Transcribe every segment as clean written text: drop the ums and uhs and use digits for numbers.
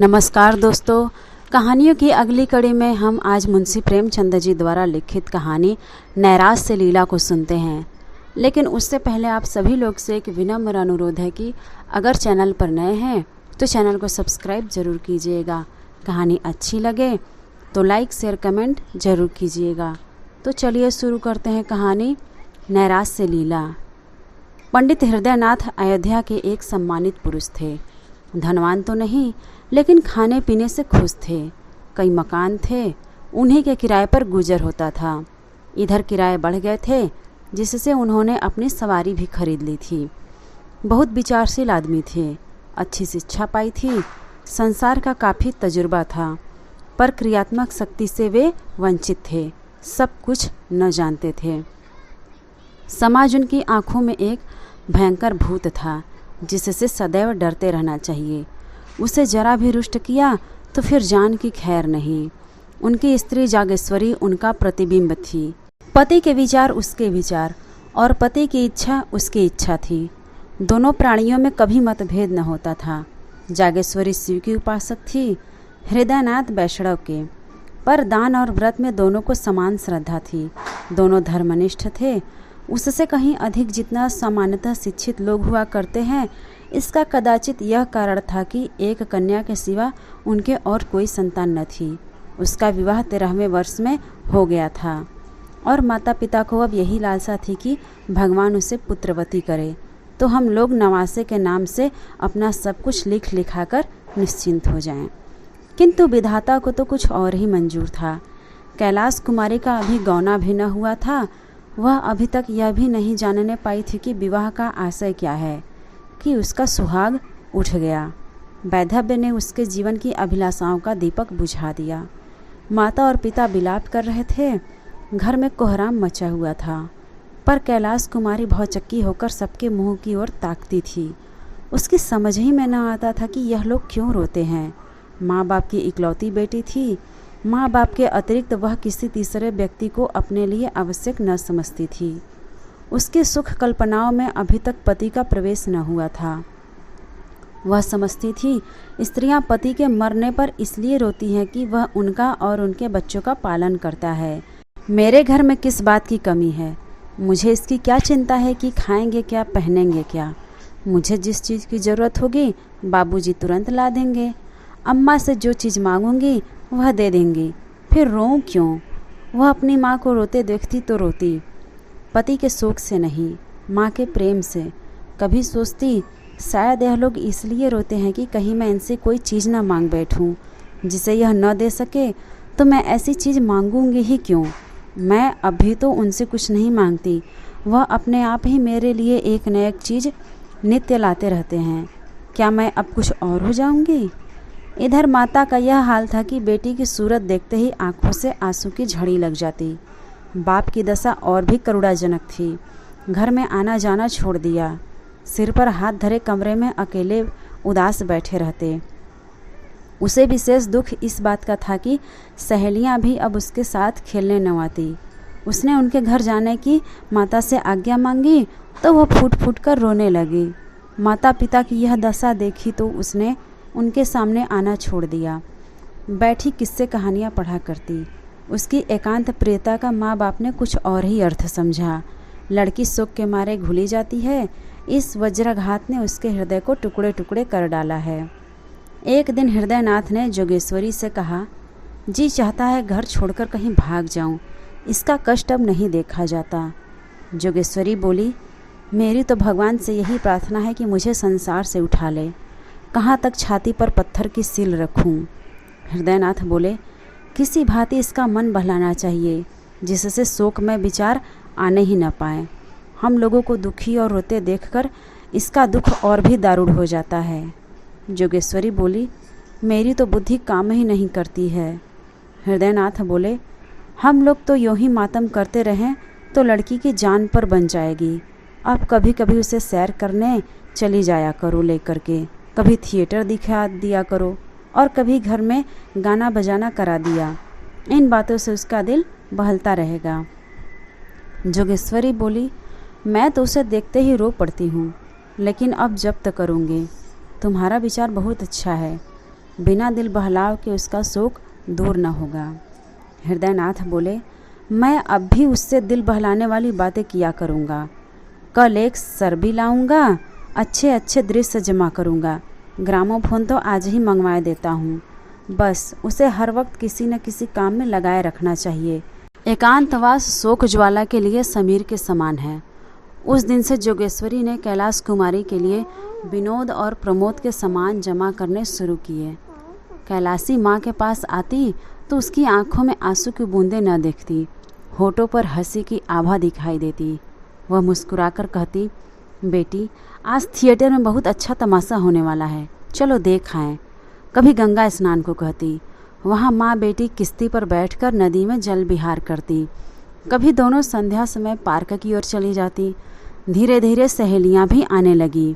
नमस्कार दोस्तों, कहानियों की अगली कड़ी में हम आज मुंशी प्रेमचंद जी द्वारा लिखित कहानी नैराज से लीला को सुनते हैं। लेकिन उससे पहले आप सभी लोग से एक विनम्र अनुरोध है कि अगर चैनल पर नए हैं तो चैनल को सब्सक्राइब ज़रूर कीजिएगा। कहानी अच्छी लगे तो लाइक शेयर कमेंट ज़रूर कीजिएगा। तो चलिए शुरू करते हैं कहानी नैराज से लीला। पंडित हृदयनाथ अयोध्या के एक सम्मानित पुरुष थे। धनवान तो नहीं, लेकिन खाने पीने से खुश थे। कई मकान थे, उन्हीं के किराए पर गुजर होता था। इधर किराए बढ़ गए थे, जिससे उन्होंने अपनी सवारी भी खरीद ली थी। बहुत विचारशील आदमी थे, अच्छी शिक्षा पाई थी, संसार का काफ़ी तजुर्बा था, पर क्रियात्मक शक्ति से वे वंचित थे, सब कुछ न जानते थे। समाज उनकी आंखों में एक भयंकर भूत था, जिससे सदैव डरते रहना चाहिए। उसे जरा भी रुष्ट किया तो फिर जान की खैर नहीं। उनकी स्त्री जागेश्वरी उनका प्रतिबिंब थी। पति के विचार उसके विचार और पति की इच्छा उसकी इच्छा थी। दोनों प्राणियों में कभी मतभेद न होता था। जागेश्वरी शिव की उपासक थी, हृदयनाथ वैष्णव के, पर दान और व्रत में दोनों को समान श्रद्धा थी। दोनों धर्मनिष्ठ थे। उससे कहीं अधिक जितना सामान्यतः शिक्षित लोग हुआ करते हैं, इसका कदाचित यह कारण था कि एक कन्या के सिवा उनके और कोई संतान न थी। उसका विवाह 13वें वर्ष में हो गया था और माता पिता को अब यही लालसा थी कि भगवान उसे पुत्रवती करे, तो हम लोग नवासे के नाम से अपना सब कुछ लिख लिखा कर निश्चिंत हो जाएं। किंतु विधाता को तो कुछ और ही मंजूर था। कैलाश कुमारी का अभी गौना भी न हुआ था। वह अभी तक यह भी नहीं जानने पाई थी कि विवाह का आशय क्या है, कि उसका सुहाग उठ गया। वैधव्य ने उसके जीवन की अभिलाषाओं का दीपक बुझा दिया। माता और पिता विलाप कर रहे थे। घर में कोहराम मचा हुआ था, पर कैलाश कुमारी भौचक्की होकर सबके मुंह की ओर ताकती थी। उसकी समझ ही में न आता था कि यह लोग क्यों रोते हैं। माँ बाप की इकलौती बेटी थी। माँ बाप के अतिरिक्त वह किसी तीसरे व्यक्ति को अपने लिए आवश्यक न समझती थी। उसके सुख कल्पनाओं में अभी तक पति का प्रवेश न हुआ था। वह समझती थी स्त्रियां पति के मरने पर इसलिए रोती हैं कि वह उनका और उनके बच्चों का पालन करता है। मेरे घर में किस बात की कमी है? मुझे इसकी क्या चिंता है कि खाएंगे क्या, पहनेंगे क्या? मुझे जिस चीज़ की ज़रूरत होगी बाबूजी तुरंत ला देंगे। अम्मा से जो चीज़ मांगूंगी वह दे देंगी। फिर रोऊं क्यों? वह अपनी माँ को रोते देखती तो रोती, पति के शोक से नहीं, माँ के प्रेम से। कभी सोचती शायद यह लोग इसलिए रोते हैं कि कहीं मैं इनसे कोई चीज़ ना मांग बैठूं, जिसे यह न दे सके तो मैं ऐसी चीज़ मांगूंगी ही क्यों। मैं अभी तो उनसे कुछ नहीं मांगती, वह अपने आप ही मेरे लिए एक न एक चीज़ नित्य लाते रहते हैं। क्या मैं अब कुछ और हो जाऊंगी? इधर माता का यह हाल था कि बेटी की सूरत देखते ही आंखों से आंसू की झड़ी लग जाती। बाप की दशा और भी करुणाजनक थी। घर में आना जाना छोड़ दिया, सिर पर हाथ धरे कमरे में अकेले उदास बैठे रहते। उसे विशेष दुख इस बात का था कि सहेलियां भी अब उसके साथ खेलने न आती। उसने उनके घर जाने की माता से आज्ञा मांगी तो वह फूट फूट कर रोने लगी। माता पिता की यह दशा देखी तो उसने उनके सामने आना छोड़ दिया। बैठी किस्से कहानियाँ पढ़ा करती। उसकी एकांत प्रियता का माँ बाप ने कुछ और ही अर्थ समझा। लड़की शोक के मारे घुली जाती है, इस वज्राघात ने उसके हृदय को टुकड़े टुकड़े कर डाला है। एक दिन हृदयनाथ ने जोगेश्वरी से कहा, जी चाहता है घर छोड़कर कहीं भाग जाऊं, इसका कष्ट अब नहीं देखा जाता। जोगेश्वरी बोली, मेरी तो भगवान से यही प्रार्थना है कि मुझे संसार से उठा ले। कहाँ तक छाती पर पत्थर की सील रखूं? हृदयनाथ बोले, किसी भांति इसका मन बहलाना चाहिए, जिससे शोक में विचार आने ही न पाए। हम लोगों को दुखी और रोते देखकर इसका दुख और भी दारुण हो जाता है। जोगेश्वरी बोली, मेरी तो बुद्धि काम ही नहीं करती है। हृदयनाथ बोले, हम लोग तो यूँ ही मातम करते रहें तो लड़की की जान पर बन जाएगी। अब कभी कभी उसे सैर करने चली जाया करो लेकर के, कभी थिएटर दिखा दिया करो और कभी घर में गाना बजाना करा दिया। इन बातों से उसका दिल बहलता रहेगा। जोगेश्वरी बोली, मैं तो उसे देखते ही रो पड़ती हूँ, लेकिन अब जब्त करूँगी। तुम्हारा विचार बहुत अच्छा है। बिना दिल बहलाव के उसका शोक दूर न होगा। हृदयनाथ बोले, मैं अब भी उससे दिल बहलाने वाली बातें किया करूँगा। कल एक सरबी लाऊंगा, अच्छे अच्छे दृश्य जमा करूँगा। ग्रामोफोन तो आज ही मंगवा देता हूँ। बस उसे हर वक्त किसी न किसी काम में लगाए रखना चाहिए। एकांतवास शोक ज्वाला के लिए समीर के समान है। उस दिन से जोगेश्वरी ने कैलाश कुमारी के लिए विनोद और प्रमोद के सामान जमा करने शुरू किए। कैलाशी माँ के पास आती तो उसकी आंखों में आंसू की बूंदें न दिखती, होठों पर हंसी की आभा दिखाई देती। वह मुस्कुराकर कहती, बेटी आज थिएटर में बहुत अच्छा तमाशा होने वाला है, चलो देख आएं। कभी गंगा स्नान को कहती, वहाँ माँ बेटी किश्ती पर बैठकर नदी में जल विहार करती। कभी दोनों संध्या समय पार्क की ओर चली जाती। धीरे धीरे सहेलियाँ भी आने लगी।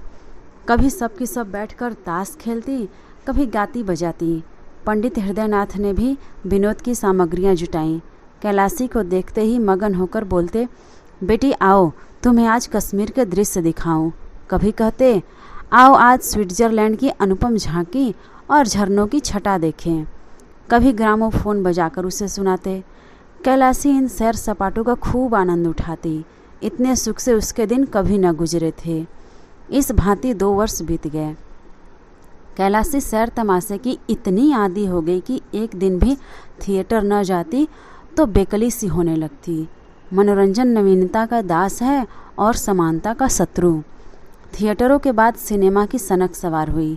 कभी सब की सब बैठकर ताश खेलती, कभी गाती बजाती। पंडित हृदयनाथ ने भी विनोद की सामग्रियाँ जुटाईं। कैलाशी को देखते ही मगन होकर बोलते, बेटी आओ तुम्हें आज कश्मीर के दृश्य दिखाऊं। कभी कहते, आओ आज स्विट्जरलैंड की अनुपम झांकी और झरनों की छटा देखें। कभी ग्रामोफोन बजाकर उसे सुनाते। कैलाशी इन सैर सपाटों का खूब आनंद उठाती। इतने सुख से उसके दिन कभी न गुजरे थे। इस भांति 2 वर्ष बीत गए। कैलाशी सैर तमाशे की इतनी आदी हो गई कि एक दिन भी थिएटर न जाती तो बेकली सी होने लगती। मनोरंजन नवीनता का दास है और समानता का शत्रु। थिएटरों के बाद सिनेमा की सनक सवार हुई।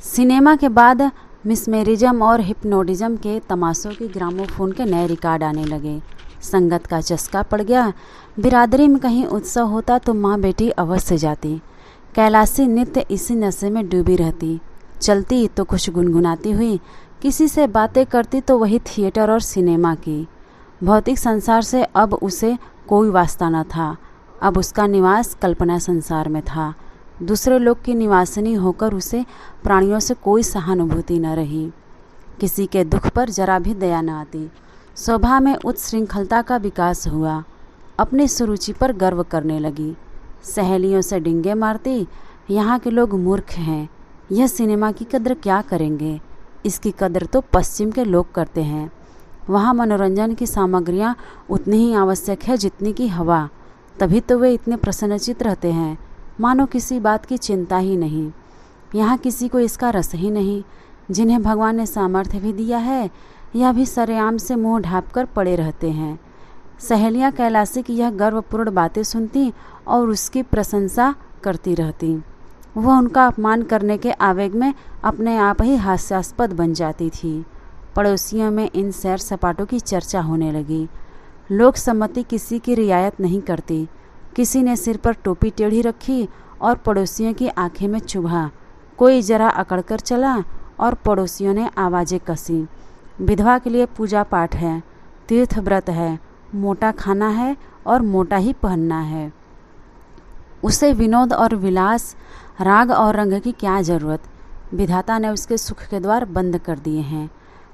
सिनेमा के बाद मिसमेरिज्म और हिप्नोटिज्म के तमाशों की ग्रामोफोन के नए रिकॉर्ड आने लगे। संगत का चस्का पड़ गया। बिरादरी में कहीं उत्सव होता तो माँ बेटी अवश्य जाती। कैलाशी नित्य इसी नशे में डूबी रहती। चलती तो कुछ गुनगुनाती हुई, किसी से बातें करती तो वही थिएटर और सिनेमा की। भौतिक संसार से अब उसे कोई वास्ता न था। अब उसका निवास कल्पना संसार में था। दूसरे लोग की निवासिनी होकर उसे प्राणियों से कोई सहानुभूति न रही। किसी के दुख पर जरा भी दया न आती। स्वभाव में उत्श्रृंखलता का विकास हुआ। अपनी सुरुचि पर गर्व करने लगी। सहेलियों से डिंगे मारती, यहाँ के लोग मूर्ख हैं, यह सिनेमा की कद्र क्या करेंगे, इसकी कद्र तो पश्चिम के लोग करते हैं। वहाँ मनोरंजन की सामग्रियाँ उतनी ही आवश्यक है जितनी की हवा, तभी तो वे इतने प्रसन्नचित्त रहते हैं, मानो किसी बात की चिंता ही नहीं। यहाँ किसी को इसका रस ही नहीं। जिन्हें भगवान ने सामर्थ्य भी दिया है, यह भी सरेआम से मुंह ढाँपकर पड़े रहते हैं। सहेलियाँ कैलाशी की यह गर्वपूर्ण बातें सुनती और उसकी प्रशंसा करती रहती। वह उनका अपमान करने के आवेग में अपने आप ही हास्यास्पद बन जाती थी। पड़ोसियों में इन सैर सपाटों की चर्चा होने लगी। लोक सम्मति किसी की रियायत नहीं करती। किसी ने सिर पर टोपी टेढ़ी रखी और पड़ोसियों की आंखें में चुभा। कोई जरा अकड़ कर चला और पड़ोसियों ने आवाज़ें कसी। विधवा के लिए पूजा पाठ है, तीर्थ व्रत है, मोटा खाना है और मोटा ही पहनना है। उसे विनोद और विलास, राग और रंग की क्या ज़रूरत। विधाता ने उसके सुख के द्वार बंद कर दिए हैं।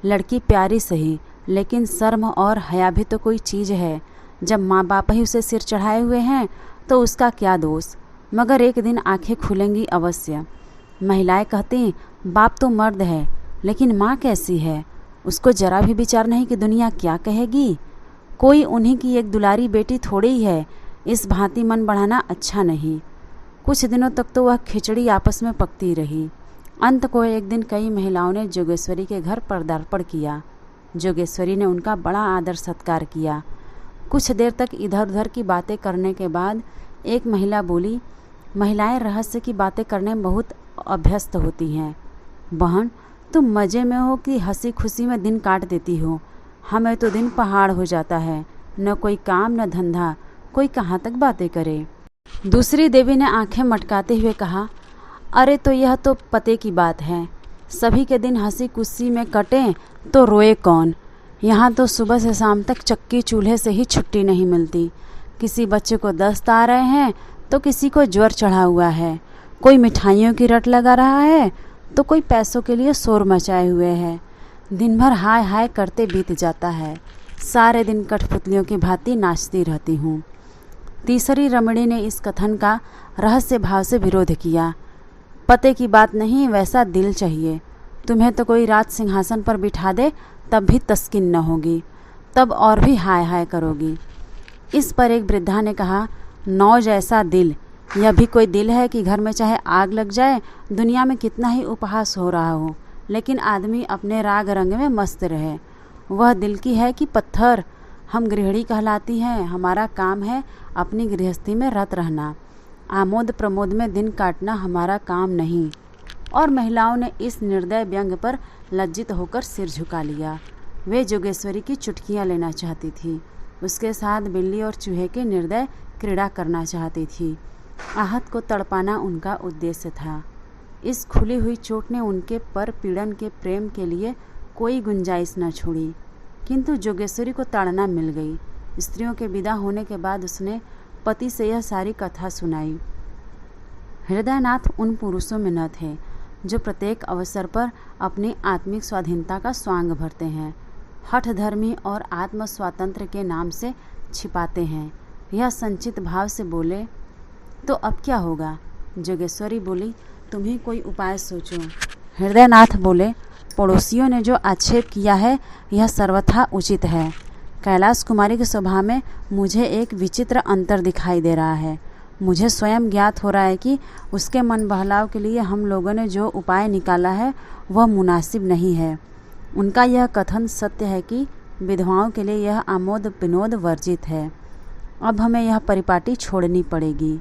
लड़की प्यारी सही, लेकिन शर्म और हया भी तो कोई चीज़ है। जब माँ बाप ही उसे सिर चढ़ाए हुए हैं तो उसका क्या दोष। मगर एक दिन आंखें खुलेंगी अवश्य। महिलाएं कहती, बाप तो मर्द है, लेकिन माँ कैसी है, उसको जरा भी विचार नहीं कि दुनिया क्या कहेगी। कोई उन्हीं की एक दुलारी बेटी थोड़ी ही है। इस भांति मन बढ़ाना अच्छा नहीं। कुछ दिनों तक तो वह खिचड़ी आपस में पकती रही। अंत को एक दिन कई महिलाओं ने जोगेश्वरी के घर पदार्पण किया। जोगेश्वरी ने उनका बड़ा आदर सत्कार किया। कुछ देर तक इधर उधर की बातें करने के बाद एक महिला बोली, महिलाएं रहस्य की बातें करने में बहुत अभ्यस्त होती हैं। बहन, तुम मज़े में हो कि हंसी खुशी में दिन काट देती हो। हमें तो दिन पहाड़ हो जाता है, न कोई काम न धंधा, कोई कहाँ तक बातें करे। दूसरी देवी ने आंखें मटकाते हुए कहा, अरे तो यह तो पते की बात है। सभी के दिन हंसी खुशी में कटें तो रोए कौन। यहाँ तो सुबह से शाम तक चक्की चूल्हे से ही छुट्टी नहीं मिलती। किसी बच्चे को दस्त आ रहे हैं तो किसी को ज्वर चढ़ा हुआ है। कोई मिठाइयों की रट लगा रहा है तो कोई पैसों के लिए शोर मचाए हुए है। दिन भर हाय हाय करते बीत जाता है। सारे दिन कठपुतलियों की भांति नाचती रहती हूँ। तीसरी रमणी ने इस कथन का रहस्य भाव से विरोध किया। पते की बात नहीं, वैसा दिल चाहिए। तुम्हें तो कोई रात सिंहासन पर बिठा दे तब भी तस्कीन न होगी, तब और भी हाय हाय करोगी। इस पर एक वृद्धा ने कहा, नौ जैसा दिल, यह भी कोई दिल है कि घर में चाहे आग लग जाए, दुनिया में कितना ही उपहास हो रहा हो, लेकिन आदमी अपने राग रंग में मस्त रहे। वह दिल की है कि पत्थर। हम गृहिणी कहलाती हैं, हमारा काम है अपनी गृहस्थी में रत रहना, आमोद प्रमोद में दिन काटना हमारा काम नहीं। और महिलाओं ने इस निर्दय व्यंग पर लज्जित होकर सिर झुका लिया। वे जोगेश्वरी की चुटकियां लेना चाहती थी, उसके साथ बिल्ली और चूहे के निर्दय क्रीड़ा करना चाहती थी। आहत को तड़पाना उनका उद्देश्य था। इस खुली हुई चोट ने उनके पर पीड़न के प्रेम के लिए कोई गुंजाइश न छोड़ी, किंतु जोगेश्वरी को ताड़ना मिल गई। स्त्रियों के विदा होने के बाद उसने पति से यह सारी कथा सुनाई। हृदयनाथ उन पुरुषों में न थे जो प्रत्येक अवसर पर अपनी आत्मिक स्वाधीनता का स्वांग भरते हैं, हठधर्मी और आत्म स्वातंत्र के नाम से छिपाते हैं। यह संचित भाव से बोले, तो अब क्या होगा? जोगेश्वरी बोली, तुम ही कोई उपाय सोचो। हृदयनाथ बोले, पड़ोसियों ने जो आक्षेप किया है यह सर्वथा उचित है। कैलाश कुमारी के स्वभाव में मुझे एक विचित्र अंतर दिखाई दे रहा है। मुझे स्वयं ज्ञात हो रहा है कि उसके मन बहलाव के लिए हम लोगों ने जो उपाय निकाला है वह मुनासिब नहीं है। उनका यह कथन सत्य है कि विधवाओं के लिए यह आमोद विनोद वर्जित है। अब हमें यह परिपाटी छोड़नी पड़ेगी।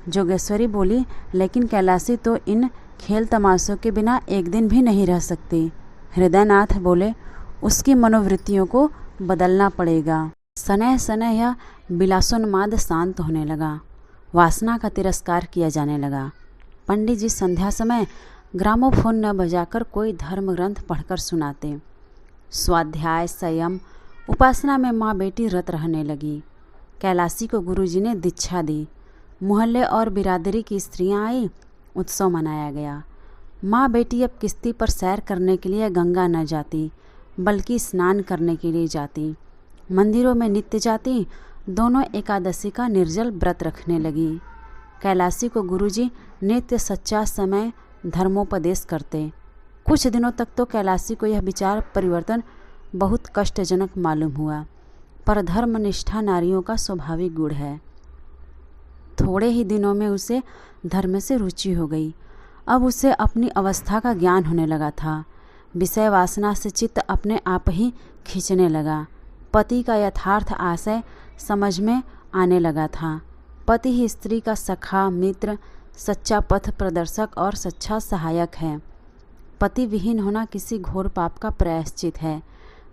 जोगेश्वरी बोली, लेकिन कैलाशी तो इन खेल तमाशों के बिना एक दिन भी नहीं रह सकती। हृदयनाथ बोले, उसकी मनोवृत्तियों को बदलना पड़ेगा। सनह सनह यह विलासोन्माद शांत होने लगा। वासना का तिरस्कार किया जाने लगा। पंडित जी संध्या समय ग्रामोफोन न बजाकर कोई धर्म ग्रंथ पढ़कर सुनाते। स्वाध्याय, संयम, उपासना में माँ बेटी रत रहने लगी। कैलाशी को गुरुजी ने दीक्षा दी। मोहल्ले और बिरादरी की स्त्रियां आई। उत्सव मनाया गया। माँ बेटी अब किश्ती पर सैर करने के लिए गंगा न जाती, बल्कि स्नान करने के लिए जाती। मंदिरों में नित्य जाती। दोनों एकादशी का निर्जल व्रत रखने लगी। कैलाशी को गुरुजी नित्य सच्चा समय धर्मोपदेश करते। कुछ दिनों तक तो कैलाशी को यह विचार परिवर्तन बहुत कष्टजनक मालूम हुआ, पर धर्मनिष्ठा नारियों का स्वाभाविक गुण है। थोड़े ही दिनों में उसे धर्म से रुचि हो गई। अब उसे अपनी अवस्था का ज्ञान होने लगा था। विषय वासना से चित्त अपने आप ही खींचने लगा। पति का यथार्थ आशय समझ में आने लगा था। पति ही स्त्री का सखा, मित्र, सच्चा पथ प्रदर्शक और सच्चा सहायक है। पति विहीन होना किसी घोर पाप का प्रायश्चित है।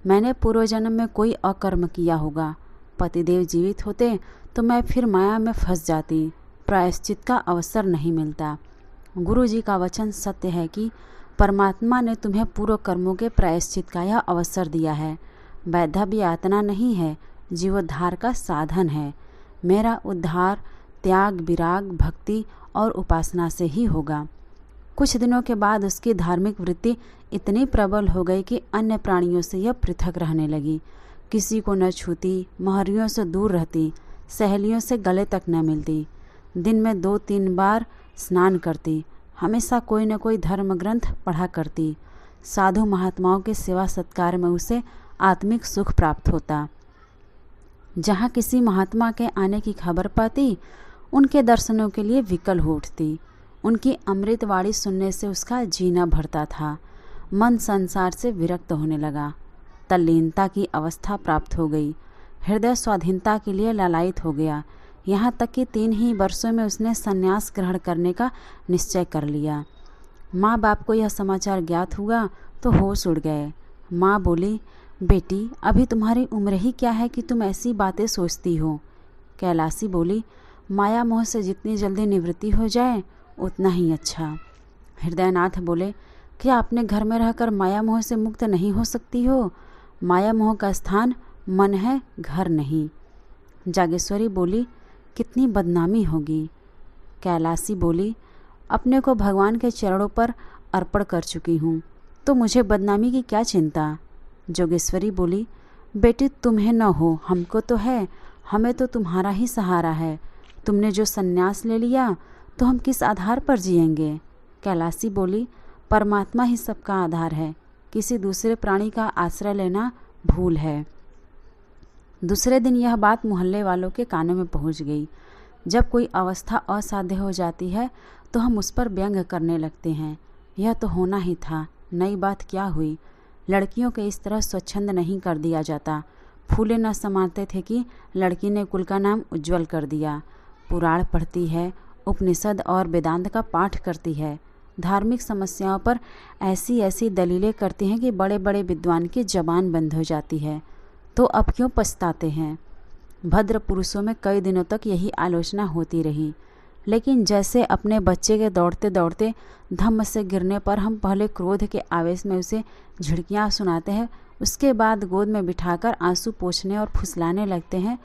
मैंने पूर्व जन्म में कोई अकर्म किया होगा। पतिदेव जीवित होते तो मैं फिर माया में फंस जाती। प्रायश्चित का अवसर नहीं मिलता। गुरु जी का वचन सत्य है कि परमात्मा ने तुम्हें पूर्व कर्मों के प्रायश्चित का यह अवसर दिया है। वैधव्य यातना नहीं है, जीवोद्धार का साधन है। मेरा उद्धार त्याग, विराग, भक्ति और उपासना से ही होगा। कुछ दिनों के बाद उसकी धार्मिक वृत्ति इतनी प्रबल हो गई कि अन्य प्राणियों से यह पृथक रहने लगी। किसी को न छूती, महरियों से दूर रहती, सहेलियों से गले तक न मिलती। दिन में 2-3 बार स्नान करती। हमेशा कोई न कोई धर्म ग्रंथ पढ़ा करती। साधु महात्माओं के सेवा सत्कार में उसे आत्मिक सुख प्राप्त होता। जहाँ किसी महात्मा के आने की खबर पाती, उनके दर्शनों के लिए विकल हो उठती। उनकी अमृतवाणी सुनने से उसका जीना भरता था। मन संसार से विरक्त होने लगा। तल्लीनता की अवस्था प्राप्त हो गई। हृदय स्वाधीनता के लिए लालायित हो गया। यहाँ तक कि 3 ही वर्षों में उसने संन्यास ग्रहण करने का निश्चय कर लिया। माँ बाप को यह समाचार ज्ञात हुआ तो होश उड़ गए। माँ बोली, बेटी, अभी तुम्हारी उम्र ही क्या है कि तुम ऐसी बातें सोचती हो। कैलाशी बोली, माया मोह से जितनी जल्दी निवृत्ति हो जाए उतना ही अच्छा। हृदयनाथ बोले, क्या अपने घर में रहकर माया मोह से मुक्त नहीं हो सकती हो? माया मोह का स्थान मन है, घर नहीं। जागेश्वरी बोली, कितनी बदनामी होगी। कैलाशी बोली, अपने को भगवान के चरणों पर अर्पण कर चुकी हूँ, तो मुझे बदनामी की क्या चिंता। जोगेश्वरी बोली, बेटी तुम्हें न हो, हमको तो है। हमें तो तुम्हारा ही सहारा है। तुमने जो संन्यास ले लिया तो हम किस आधार पर जिएंगे। कैलाशी बोली, परमात्मा ही सबका आधार है, किसी दूसरे प्राणी का आश्रय लेना भूल है। दूसरे दिन यह बात मोहल्ले वालों के कानों में पहुंच गई। जब कोई अवस्था असाध्य हो जाती है तो हम उस पर व्यंग करने लगते हैं। यह तो होना ही था, नई बात क्या हुई। लड़कियों के इस तरह स्वच्छंद नहीं कर दिया जाता। फूले न समाते थे कि लड़की ने कुल का नाम उज्जवल कर दिया। पुराण पढ़ती है, उपनिषद और वेदांत का पाठ करती है, धार्मिक समस्याओं पर ऐसी ऐसी दलीलें करती हैं कि बड़े बड़े विद्वान की जबान बंद हो जाती है। तो अब क्यों पछताते हैं। भद्र पुरुषों में कई दिनों तक यही आलोचना होती रही, लेकिन जैसे अपने बच्चे के दौड़ते दौड़ते धम्म से गिरने पर हम पहले क्रोध के आवेश में उसे झिड़कियाँ सुनाते हैं, उसके बाद गोद में बिठाकर आंसू पोंछने और फुसलाने लगते हैं,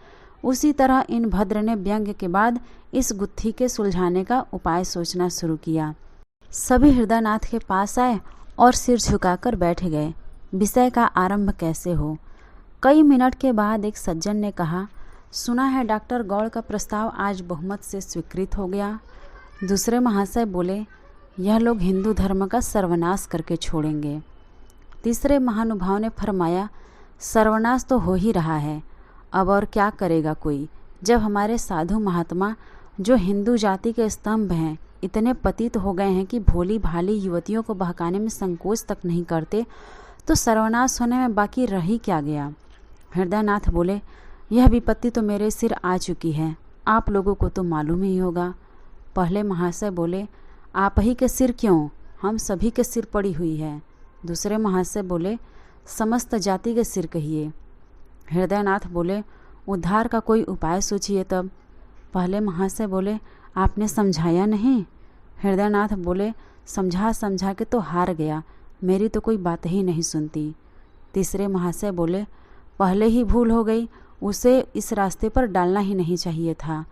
उसी तरह इन भद्र ने व्यंग के बाद इस गुत्थी के सुलझाने का उपाय सोचना शुरू किया। सभी हृदयनाथ के पास आए और सिर झुकाकर बैठ गए। विषय का आरंभ कैसे हो। कई मिनट के बाद एक सज्जन ने कहा, सुना है डॉक्टर गौड़ का प्रस्ताव आज बहुमत से स्वीकृत हो गया। दूसरे महाशय बोले, यह लोग हिंदू धर्म का सर्वनाश करके छोड़ेंगे। तीसरे महानुभाव ने फरमाया, सर्वनाश तो हो ही रहा है, अब और क्या करेगा कोई, जब हमारे साधु महात्मा जो हिंदू जाति के स्तंभ हैं इतने पतित हो गए हैं कि भोली भाली युवतियों को बहकाने में संकोच तक नहीं करते, तो सर्वनाश होने में बाकी रह ही क्या गया। हृदयनाथ बोले, यह विपत्ति तो मेरे सिर आ चुकी है, आप लोगों को तो मालूम ही होगा। पहले महाशय बोले, आप ही के सिर क्यों, हम सभी के सिर पड़ी हुई है। दूसरे महाशय बोले, समस्त जाति के सिर कहिए। हृदयनाथ बोले, उद्धार का कोई उपाय सोचिए तब। पहले महाशय बोले, आपने समझाया नहीं। हृदयनाथ बोले, समझा समझा के तो हार गया, मेरी तो कोई बात ही नहीं सुनती। तीसरे महाशय बोले, पहले ही भूल हो गई, उसे इस रास्ते पर डालना ही नहीं चाहिए था।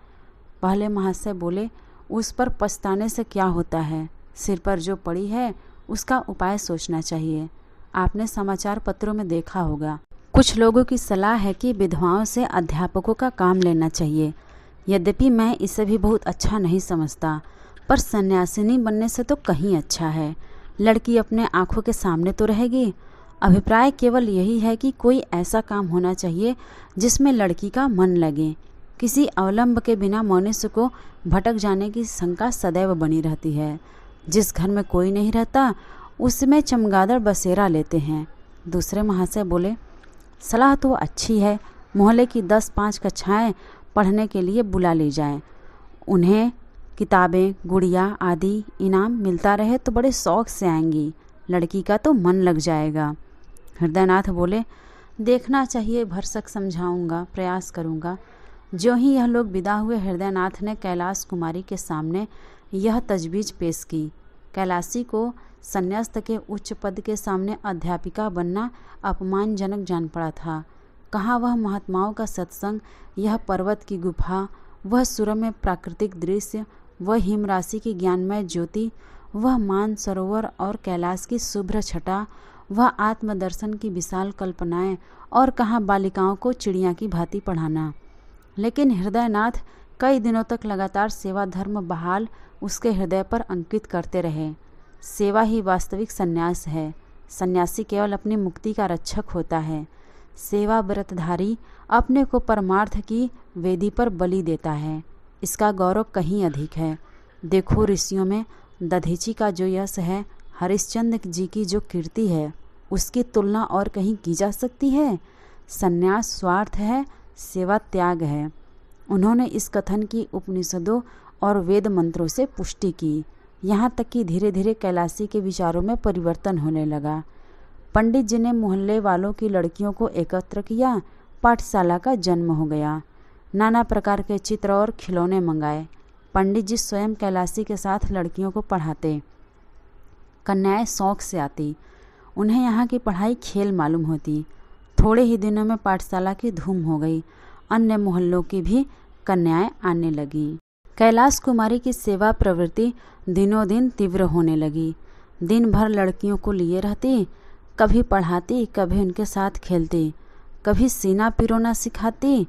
पहले महाशय बोले, उस पर पछताने से क्या होता है, सिर पर जो पड़ी है उसका उपाय सोचना चाहिए। आपने समाचार पत्रों में देखा होगा, कुछ लोगों की सलाह है कि विधवाओं से अध्यापकों का काम लेना चाहिए। यद्यपि मैं इसे भी बहुत अच्छा नहीं समझता, पर सन्यासिनी बनने से तो कहीं अच्छा है। लड़की अपने आंखों के सामने तो रहेगी। अभिप्राय केवल यही है कि कोई ऐसा काम होना चाहिए जिसमें लड़की का मन लगे। किसी अवलंब के बिना मनुष्य को भटक जाने की शंका सदैव बनी रहती है। जिस घर में कोई नहीं रहता उसमें चमगादड़ बसेरा लेते हैं। दूसरे महाशय बोले, सलाह तो अच्छी है, मोहल्ले की 10-5 कक्षाएं पढ़ने के लिए बुला ली जाएं। उन्हें किताबें, गुड़िया आदि इनाम मिलता रहे तो बड़े शौक से आएंगी, लड़की का तो मन लग जाएगा। हृदयनाथ बोले, देखना चाहिए, भरसक समझाऊंगा, प्रयास करूंगा। जो ही यह लोग विदा हुए, हृदयनाथ ने कैलाश कुमारी के सामने यह तजवीज़ पेश की। कैलाशी को संन्यास्त के उच्च पद के सामने अध्यापिका बनना अपमानजनक जान पड़ा था। कहाँ वह महात्माओं का सत्संग, यह पर्वत की गुफा, वह सुरम्य प्राकृतिक दृश्य, वह हिमराशि की ज्ञानमय ज्योति, वह मान सरोवर और कैलाश की शुभ्र छटा, वह आत्मदर्शन की विशाल कल्पनाएं, और कहाँ बालिकाओं को चिड़िया की भांति पढ़ाना। लेकिन हृदयनाथ कई दिनों तक लगातार सेवा धर्म बहाल उसके हृदय पर अंकित करते रहे। सेवा ही वास्तविक संन्यास है। सन्यासी केवल अपनी मुक्ति का रक्षक होता है। सेवा व्रतधारी अपने को परमार्थ की वेदी पर बलि देता है। इसका गौरव कहीं अधिक है। देखो, ऋषियों में दधीची का जो यश है, हरिश्चंद्र जी की जो कीर्ति है, उसकी तुलना और कहीं की जा सकती है। संन्यास स्वार्थ है, सेवा त्याग है। उन्होंने इस कथन की उपनिषदों और वेद मंत्रों से पुष्टि की। यहाँ तक कि धीरे धीरे कैलाशी के विचारों में परिवर्तन होने लगा। पंडित जी ने मोहल्ले वालों की लड़कियों को एकत्र किया। पाठशाला का जन्म हो गया। नाना प्रकार के चित्र और खिलौने मंगाए। पंडित जी स्वयं कैलाशी के साथ लड़कियों को पढ़ाते। कन्याएं शौक से आती। उन्हें यहाँ की पढ़ाई खेल मालूम होती। थोड़े ही दिनों में पाठशाला की धूम हो गई। अन्य मोहल्लों की भी कन्याएं आने लगी। कैलाश कुमारी की सेवा प्रवृत्ति दिनों दिन तीव्र होने लगी। दिन भर लड़कियों को लिए रहती, कभी पढ़ाती, कभी उनके साथ खेलती, कभी सीना पिरोना सिखाती।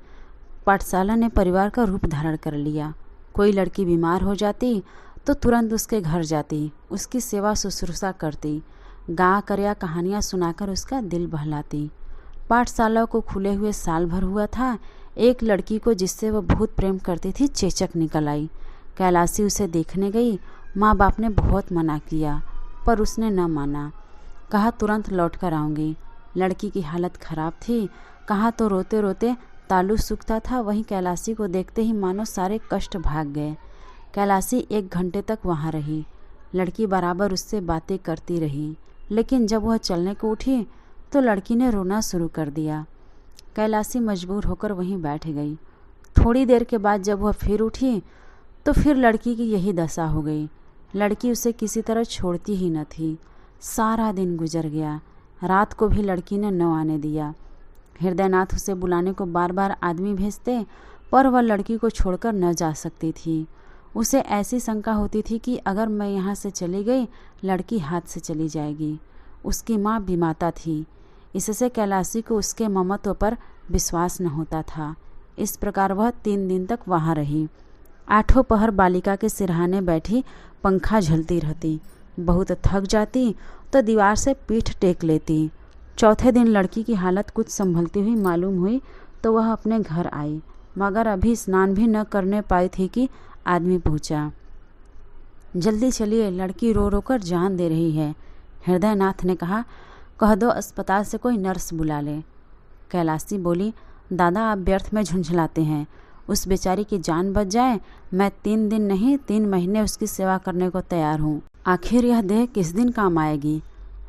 पाठशाला ने परिवार का रूप धारण कर लिया। कोई लड़की बीमार हो जाती तो तुरंत उसके घर जाती, उसकी सेवा शुश्रूषा करती, गा कर या कहानियाँ सुनाकर उसका दिल बहलाती। पाठशाला को खुले हुए साल भर हुआ था। एक लड़की को जिससे वह बहुत प्रेम करती थी चेचक निकल आई। कैलाशी उसे देखने गई। माँ बाप ने बहुत मना किया पर उसने न माना। कहा तुरंत लौट कर आऊँगी। लड़की की हालत खराब थी। कहाँ तो रोते रोते तालू सूखता था, वहीं कैलाशी को देखते ही मानो सारे कष्ट भाग गए। कैलाशी 1 घंटे तक वहाँ रही। लड़की बराबर उससे बातें करती रही, लेकिन जब वह चलने को उठी तो लड़की ने रोना शुरू कर दिया। कैलाशी मजबूर होकर वहीं बैठ गई। थोड़ी देर के बाद जब वह फिर उठी तो फिर लड़की की यही दशा हो गई। लड़की उसे किसी तरह छोड़ती ही न थी। सारा दिन गुजर गया। रात को भी लड़की ने न आने दिया। हृदयनाथ उसे बुलाने को बार बार आदमी भेजते, पर वह लड़की को छोड़कर न जा सकती थी। उसे ऐसी शंका होती थी कि अगर मैं यहाँ से चली गई, लड़की हाथ से चली जाएगी। उसकी माँ बीमाता थी, इससे कैलाशी को उसके ममत्व पर विश्वास न होता था। इस प्रकार वह 3 दिन तक वहाँ रही। 8 पहर बालिका के सिरहाने बैठी पंखा झलती रहती। बहुत थक जाती तो दीवार से पीठ टेक लेती। चौथे दिन लड़की की हालत कुछ संभलती हुई मालूम हुई तो वह अपने घर आई, मगर अभी स्नान भी न करने पाई थी कि आदमी पहुंचा। जल्दी चलिए, लड़की रो रो कर जान दे रही है। हृदयनाथ ने कहा, कह दो अस्पताल से कोई नर्स बुला ले। कैलाशी बोली, दादा आप व्यर्थ में झुंझलाते हैं। उस बेचारी की जान बच जाए, मैं 3 दिन नहीं 3 महीने उसकी सेवा करने को तैयार हूँ। आखिर यह देह किस दिन काम आएगी।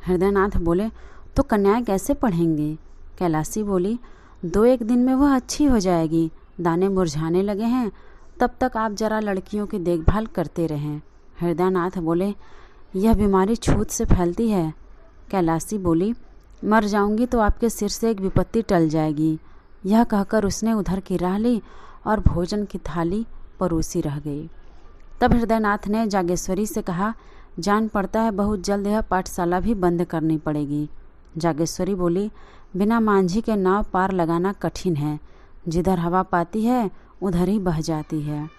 हृदयनाथ बोले, तो कन्याएं कैसे पढ़ेंगी। कैलाशी बोली, 2-1 दिन में वह अच्छी हो जाएगी। दाने मुरझाने लगे हैं, तब तक आप जरा लड़कियों की देखभाल करते रहें। हृदयनाथ बोले, यह बीमारी छूत से फैलती है। कैलाशी बोली, मर जाऊंगी तो आपके सिर से एक विपत्ति टल जाएगी। यह कहकर उसने उधर की राह ली और भोजन की थाली परोसी रह गई। तब हृदयनाथ ने जागेश्वरी से कहा, जान पड़ता है बहुत जल्द यह पाठशाला भी बंद करनी पड़ेगी। जागेश्वरी बोली, बिना मांझी के नाव पार लगाना कठिन है। जिधर हवा पाती है उधर ही बह जाती है।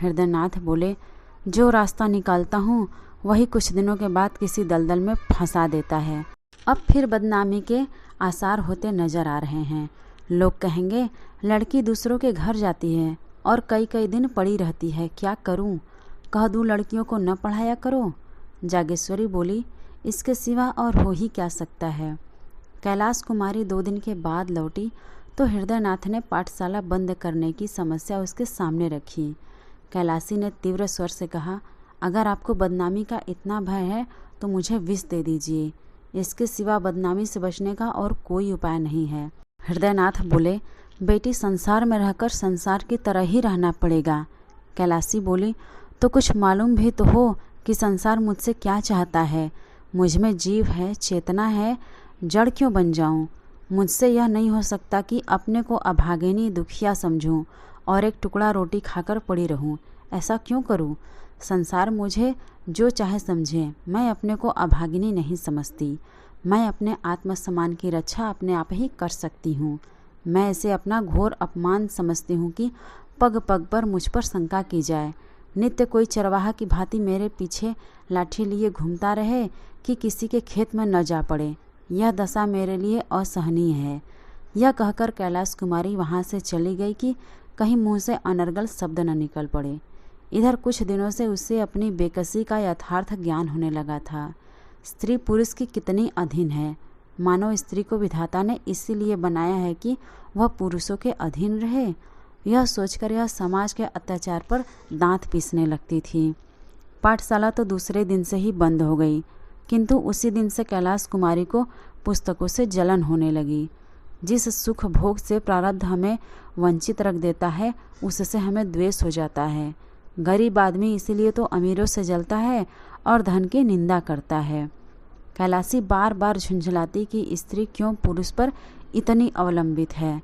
हृदयनाथ बोले, जो रास्ता निकालता हूँ वही कुछ दिनों के बाद किसी दलदल में फंसा देता है। अब फिर बदनामी के आसार होते नजर आ रहे हैं। लोग कहेंगे लड़की दूसरों के घर जाती है और कई कई दिन पड़ी रहती है, क्या करूं? कह दूं लड़कियों को न पढ़ाया करो। जागेश्वरी बोली, इसके सिवा और हो ही क्या सकता है। कैलाश कुमारी 2 दिन के बाद लौटी तो हृदयनाथ ने पाठशाला बंद करने की समस्या उसके सामने रखी। कैलाशी ने तीव्र स्वर से कहा, अगर आपको बदनामी का इतना भय है तो मुझे विष दे दीजिए। इसके सिवा बदनामी से बचने का और कोई उपाय नहीं है। हृदयनाथ बोले, बेटी संसार में रहकर संसार की तरह ही रहना पड़ेगा। कैलाशी बोली, तो कुछ मालूम भी तो हो कि संसार मुझसे क्या चाहता है। मुझ में जीव है, चेतना है, जड़ क्यों बन जाऊं? मुझसे यह नहीं हो सकता कि अपने को अभागिनी दुखिया समझूं और एक टुकड़ा रोटी खाकर पड़ी रहूं। ऐसा क्यों करूं? संसार मुझे जो चाहे समझे, मैं अपने को अभागिनी नहीं समझती। मैं अपने आत्मसम्मान की रक्षा अपने आप ही कर सकती हूँ। मैं इसे अपना घोर अपमान समझती हूँ कि पग पग पर मुझ पर शंका की जाए। नित्य कोई चरवाहा की भांति मेरे पीछे लाठी लिए घूमता रहे कि किसी के खेत में न जा पड़े। यह दशा मेरे लिए असहनीय है। यह कहकर कैलाश कुमारी वहाँ से चली गई कि कहीं मुँह से अनर्गल शब्द न निकल पड़े। इधर कुछ दिनों से उसे अपनी बेकसी का यथार्थ ज्ञान होने लगा था। स्त्री पुरुष की कितनी अधीन है। मानव स्त्री को विधाता ने इसीलिए बनाया है कि वह पुरुषों के अधीन रहे। यह सोचकर यह समाज के अत्याचार पर दांत पीसने लगती थी। पाठशाला तो दूसरे दिन से ही बंद हो गई, किंतु उसी दिन से कैलाश कुमारी को पुस्तकों से जलन होने लगी। जिस सुख भोग से प्रारब्ध हमें वंचित रख देता है, उससे हमें द्वेष हो जाता है। गरीब आदमी इसीलिए तो अमीरों से जलता है और धन की निंदा करता है। कैलाशी बार बार झुंझलाती कि स्त्री क्यों पुरुष पर इतनी अवलंबित है।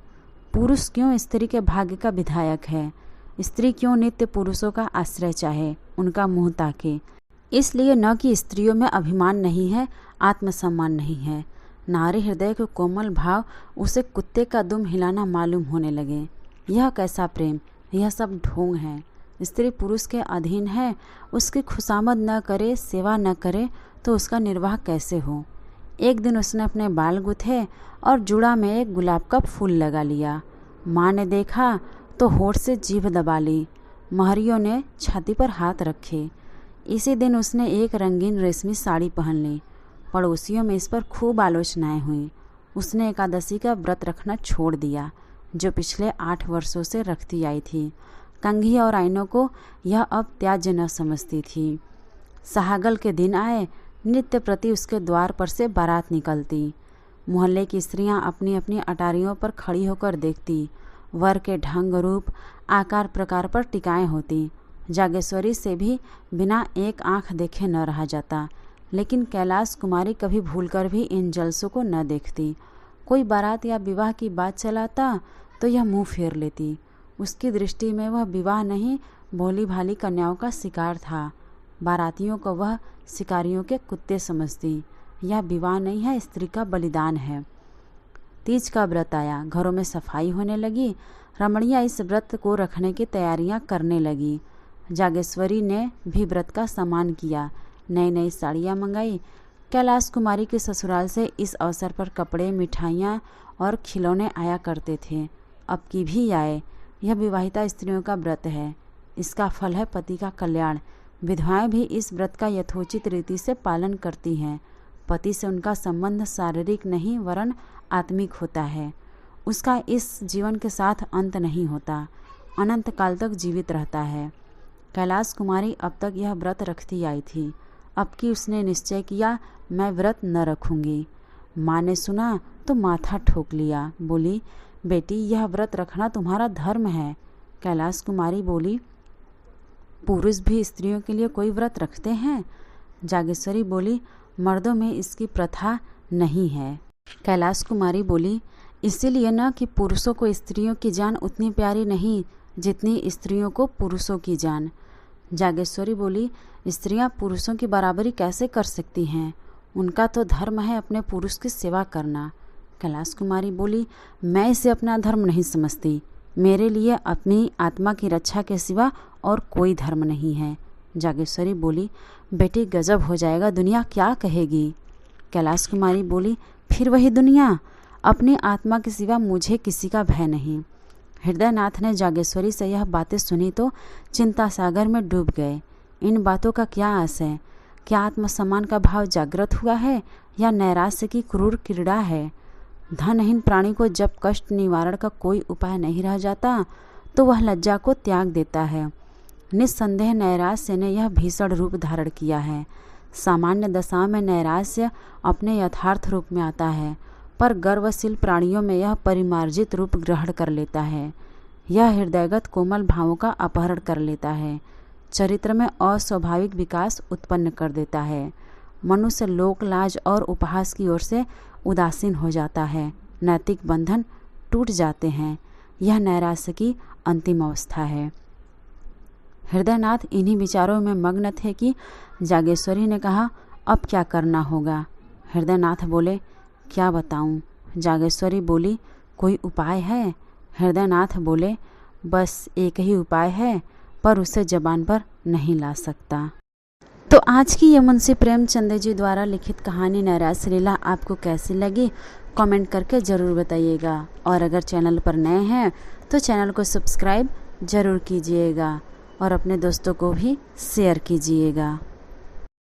पुरुष क्यों स्त्री के भाग्य का विधायक है। स्त्री क्यों नित्य पुरुषों का आश्रय चाहे, उनका मुंह ताके। इसलिए न कि स्त्रियों में अभिमान नहीं है, आत्मसम्मान नहीं है। नारी हृदय के कोमल भाव उसे कुत्ते का दुम हिलाना मालूम होने लगे। यह कैसा प्रेम, यह सब ढोंग है। स्त्री पुरुष के अधीन है, उसकी खुशामद न करे, सेवा न करे तो उसका निर्वाह कैसे हो। एक दिन उसने अपने बाल गुथे और जुड़ा में एक गुलाब का फूल लगा लिया। माँ ने देखा तो होठ से जीभ दबा ली। महरियों ने छाती पर हाथ रखे। इसी दिन उसने एक रंगीन रेशमी साड़ी पहन ली। पड़ोसियों में इस पर खूब आलोचनाएं हुई। उसने एकादशी का व्रत रखना छोड़ दिया, जो पिछले 8 वर्षों से रखती आई थी। कंघी और आइनों को यह अब त्याज्य न समझती थी। सहागल के दिन आए, नित्य प्रति उसके द्वार पर से बारात निकलती। मोहल्ले की स्त्रियां अपनी अपनी अटारियों पर खड़ी होकर देखती। वर के ढंग, रूप, आकार प्रकार पर टिकाएं होती। जागेश्वरी से भी बिना एक आंख देखे न रहा जाता, लेकिन कैलाश कुमारी कभी भूलकर भी इन जलसों को न देखती। कोई बारात या विवाह की बात चलाता तो यह मुंह फेर लेती। उसकी दृष्टि में वह विवाह नहीं, भोली भाली कन्याओं का शिकार था। बारातियों को वह शिकारियों के कुत्ते समझती। यह विवाह नहीं है, स्त्री का बलिदान है। तीज का व्रत आया, घरों में सफाई होने लगी। रमणियां इस व्रत को रखने की तैयारियां करने लगी। जागेश्वरी ने भी व्रत का सम्मान किया, नई नई साड़ियाँ मंगाई। कैलाश कुमारी के ससुराल से इस अवसर पर कपड़े, मिठाइयाँ और खिलौने आया करते थे। अब की भी आए। यह विवाहिता स्त्रियों का व्रत है। इसका फल है पति का कल्याण। विधवाएं भी इस व्रत का यथोचित रीति से पालन करती हैं। पति से उनका संबंध शारीरिक नहीं वरन आत्मिक होता है। उसका इस जीवन के साथ अंत नहीं होता, अनंत काल तक जीवित रहता है। कैलाश कुमारी अब तक यह व्रत रखती आई थी। अब की उसने निश्चय किया, मैं व्रत न रखूंगी। माँ ने सुना तो माथा ठोक लिया। बोली, बेटी, यह व्रत रखना तुम्हारा धर्म है। कैलाश कुमारी बोली, पुरुष भी स्त्रियों के लिए कोई व्रत रखते हैं? जागेश्वरी बोली, मर्दों में इसकी प्रथा नहीं है। कैलाश कुमारी बोली, इसीलिए न कि पुरुषों को स्त्रियों की जान उतनी प्यारी नहीं जितनी स्त्रियों को पुरुषों की जान। जागेश्वरी बोली, स्त्रियां पुरुषों की बराबरी कैसे कर सकती हैं? उनका तो धर्म है अपने पुरुष की सेवा करना। कैलाश कुमारी बोली, मैं इसे अपना धर्म नहीं समझती। मेरे लिए अपनी आत्मा की रक्षा के सिवा और कोई धर्म नहीं है। जागेश्वरी बोली, बेटी, गजब हो जाएगा, दुनिया क्या कहेगी? कैलाश कुमारी बोली, फिर वही दुनिया। अपनी आत्मा के सिवा मुझे किसी का भय नहीं। हृदयनाथ ने जागेश्वरी से यह बातें सुनी तो चिंता सागर में डूब गए। इन बातों का क्या आस है? क्या आत्मसम्मान का भाव जागृत हुआ है या नैराश्य की क्रूर क्रीड़ा है? धनहीन प्राणी को जब कष्ट निवारण का कोई उपाय नहीं रह जाता तो वह लज्जा को त्याग देता है। निस्संदेह नैराश्य ने यह भीषण रूप धारण किया है। सामान्य दशा में नैराश्य अपने यथार्थ रूप में आता है, पर गर्वशील प्राणियों में यह परिमार्जित रूप ग्रहण कर लेता है। यह हृदयगत कोमल भावों का अपहरण कर लेता है, चरित्र में अस्वाभाविक विकास उत्पन्न कर देता है। मनुष्य लोक लाज और उपहास की ओर से उदासीन हो जाता है। नैतिक बंधन टूट जाते हैं। यह नैराश्य की अंतिम अवस्था है। हृदयनाथ इन्हीं विचारों में मग्न थे कि जागेश्वरी ने कहा, अब क्या करना होगा? हृदयनाथ बोले, क्या बताऊं? जागेश्वरी बोली, कोई उपाय है? हृदयनाथ बोले, बस एक ही उपाय है, पर उसे जबान पर नहीं ला सकता। तो आज की ये मुंशी प्रेमचंद जी द्वारा लिखित कहानी नैराश्य लीला आपको कैसी लगी? कमेंट करके ज़रूर बताइएगा। और अगर चैनल पर नए हैं तो चैनल को सब्सक्राइब ज़रूर कीजिएगा और अपने दोस्तों को भी शेयर कीजिएगा।